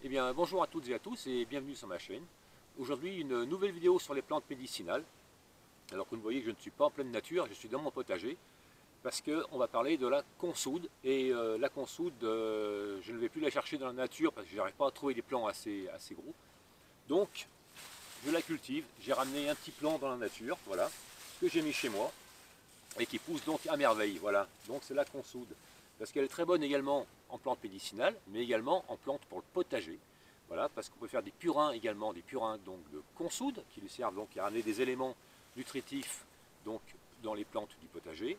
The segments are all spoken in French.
Eh bien, bonjour à toutes et à tous et bienvenue sur ma chaîne. Aujourd'hui, une nouvelle vidéo sur les plantes médicinales. Alors que vous voyez que je ne suis pas en pleine nature, je suis dans mon potager parce qu'on va parler de la consoude. Et la consoude, je ne vais plus la chercher dans la nature parce que je n'arrive pas à trouver des plants assez gros. Donc, je la cultive. J'ai ramené un petit plant dans la nature, voilà, que j'ai mis chez moi et qui pousse donc à merveille. Voilà, donc c'est la consoude. Parce qu'elle est très bonne également en plante médicinale, mais également en plante pour le potager. Voilà, parce qu'on peut faire des purins également, des purins donc de consoude, qui lui servent donc à ramener des éléments nutritifs donc dans les plantes du potager.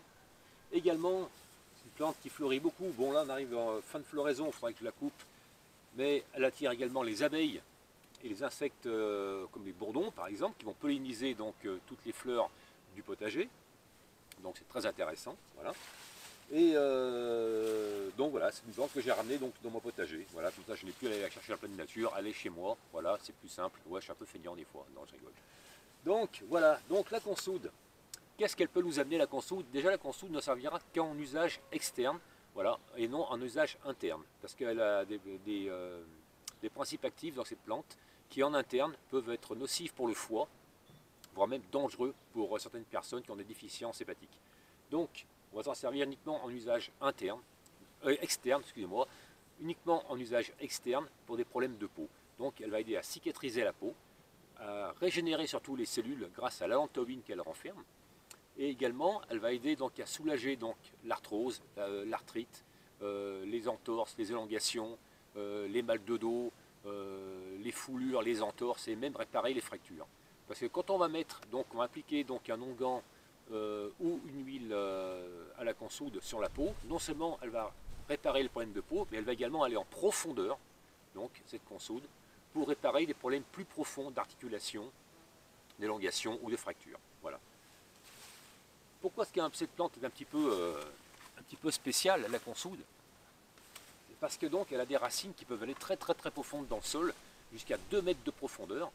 Également, c'est une plante qui fleurit beaucoup. Bon là on arrive en fin de floraison, il faudrait que je la coupe, mais elle attire également les abeilles et les insectes comme les bourdons par exemple, qui vont polliniser donc toutes les fleurs du potager. Donc c'est très intéressant, voilà. Et donc voilà, c'est une plante que j'ai ramenée donc dans mon potager. Voilà, comme ça je n'ai plus à aller la chercher en pleine nature, elle est chez moi, voilà, c'est plus simple. Ouais, je suis un peu feignant des fois, non je rigole. Donc voilà, donc la consoude. Qu'est-ce qu'elle peut nous amener la consoude? Déjà la consoude ne servira qu'en usage externe, voilà, et non en usage interne. Parce qu'elle a des principes actifs dans cette plante qui en interne peuvent être nocifs pour le foie, voire même dangereux pour certaines personnes qui ont des déficiences hépatiques. Donc on va s'en servir uniquement en usage externe, excusez-moi, uniquement en usage externe pour des problèmes de peau. Donc elle va aider à cicatriser la peau, à régénérer surtout les cellules grâce à l'allantoïne qu'elle renferme, et également elle va aider donc à soulager donc l'arthrose, l'arthrite, les entorses, les élongations, les mal de dos, les foulures, les entorses et même réparer les fractures. Parce que quand on va mettre, donc on va appliquer donc un onguent ou une huile à la consoude sur la peau, non seulement elle va réparer le problème de peau, mais elle va également aller en profondeur, donc cette consoude, pour réparer des problèmes plus profonds d'articulation, d'élongation ou de fracture. Voilà. Pourquoi est-ce que cette plante est un petit peu spéciale, la consoude? Parce que donc elle a des racines qui peuvent aller très profondes dans le sol, jusqu'à 2 mètres de profondeur,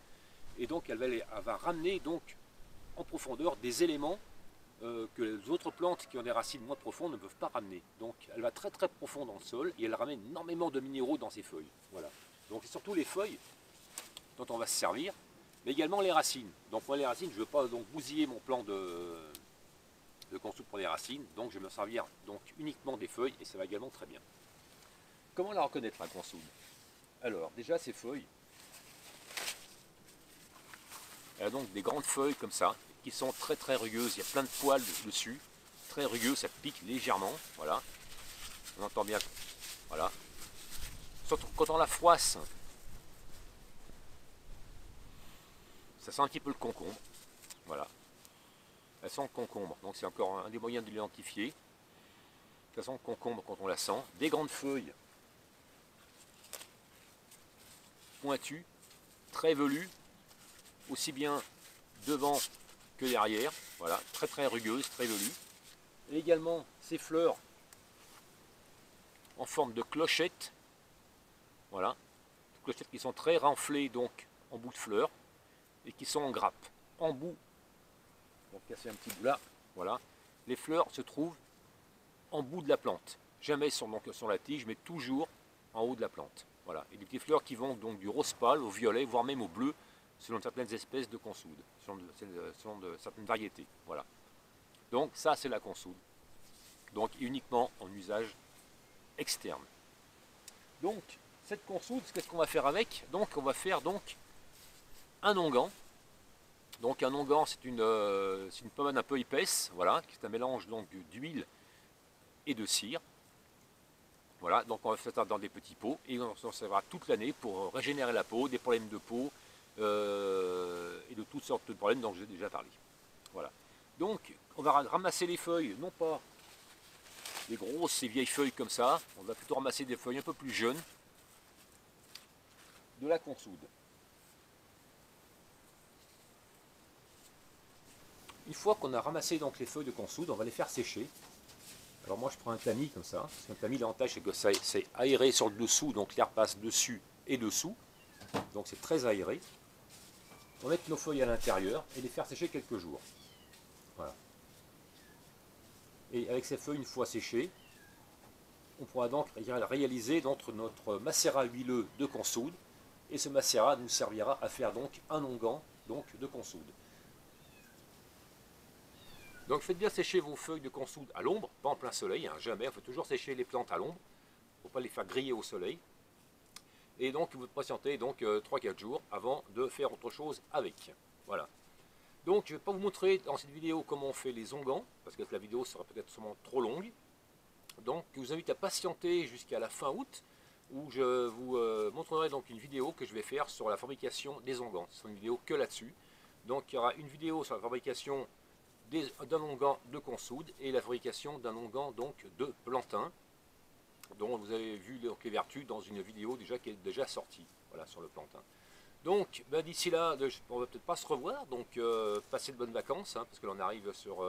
et donc elle va ramener donc en profondeur des éléments que les autres plantes qui ont des racines moins profondes ne peuvent pas ramener. Donc elle va très profond dans le sol et elle ramène énormément de minéraux dans ses feuilles. Voilà. Donc c'est surtout les feuilles dont on va se servir, mais également les racines. Donc moi les racines, je ne veux pas donc bousiller mon plan de consoude pour les racines, donc je vais me servir donc uniquement des feuilles et ça va également très bien. Comment la reconnaître la consoude? Alors déjà ces feuilles, elle a donc des grandes feuilles comme ça, qui sont très rugueuses, il y a plein de poils dessus, très rugueux, ça pique légèrement, voilà, on entend bien, voilà. Surtout quand on la froisse, ça sent un petit peu le concombre, voilà, elle sent le concombre, donc c'est encore un des moyens de l'identifier, ça sent le concombre quand on la sent, des grandes feuilles, pointues, très velues, aussi bien devant que derrière, voilà, très rugueuse, très velue. Et également ces fleurs en forme de clochettes, voilà, clochettes qui sont très renflées donc en bout de fleurs et qui sont en grappe, en bout. On va casser un petit bout là, voilà. Les fleurs se trouvent en bout de la plante, jamais sur la tige, mais toujours en haut de la plante. Voilà. Et des petites fleurs qui vont donc du rose pâle au violet, voire même au bleu, selon certaines espèces de consoude, selon certaines variétés. Voilà. Donc ça c'est la consoude. Donc uniquement en usage externe. Donc cette consoude, qu'est-ce qu'on va faire avec? Donc on va faire donc un onguent. Donc un onguent c'est une pommade un peu épaisse, voilà, qui est un mélange donc d'huile et de cire. Voilà, donc on va faire ça dans des petits pots et on s'en servira toute l'année pour régénérer la peau, des problèmes de peau et de toutes sortes de problèmes dont j'ai déjà parlé. Voilà. Donc on va ramasser les feuilles, non pas des grosses et vieilles feuilles comme ça, on va plutôt ramasser des feuilles un peu plus jeunes de la consoude. Une fois qu'on a ramassé donc les feuilles de consoude, on va les faire sécher. Alors moi je prends un tamis comme ça, parce qu'un tamis l'avantage c'est que c'est aéré sur le dessous, donc l'air passe dessus et dessous, donc c'est très aéré. On va mettre nos feuilles à l'intérieur et les faire sécher quelques jours. Voilà. Et avec ces feuilles une fois séchées, on pourra donc réaliser notre macérat huileux de consoude Et ce macérat nous servira à faire donc un onguent donc de consoude. Donc faites bien sécher vos feuilles de consoude à l'ombre, pas en plein soleil, hein, jamais. Il faut toujours sécher les plantes à l'ombre, pour ne pas les faire griller au soleil. Et donc vous patientez donc 3-4 jours avant de faire autre chose avec. Voilà. Donc je ne vais pas vous montrer dans cette vidéo comment on fait les onguents, parce que la vidéo sera peut-être sûrement trop longue. Donc je vous invite à patienter jusqu'à la fin août, où je vous montrerai donc une vidéo que je vais faire sur la fabrication des onguents. Ce sera une vidéo que là-dessus. Donc il y aura une vidéo sur la fabrication d'un onguent de consoude et la fabrication d'un onguent donc de plantain, dont vous avez vu les vertus dans une vidéo qui est déjà sortie, voilà, sur le plantain. Donc d'ici là, on va peut-être pas se revoir, donc passez de bonnes vacances, hein, parce que l'on arrive sur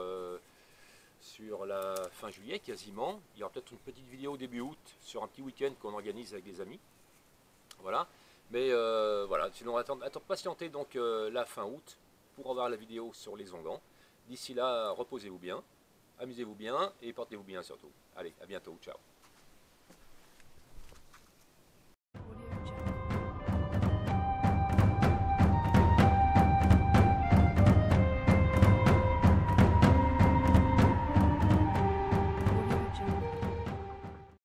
la fin juillet quasiment. Il y aura peut-être une petite vidéo début août sur un petit week-end qu'on organise avec des amis. Voilà. Mais voilà, sinon patientez donc la fin août pour avoir la vidéo sur les onguents. D'ici là, reposez-vous bien, amusez-vous bien et portez-vous bien surtout. Allez, à bientôt, ciao.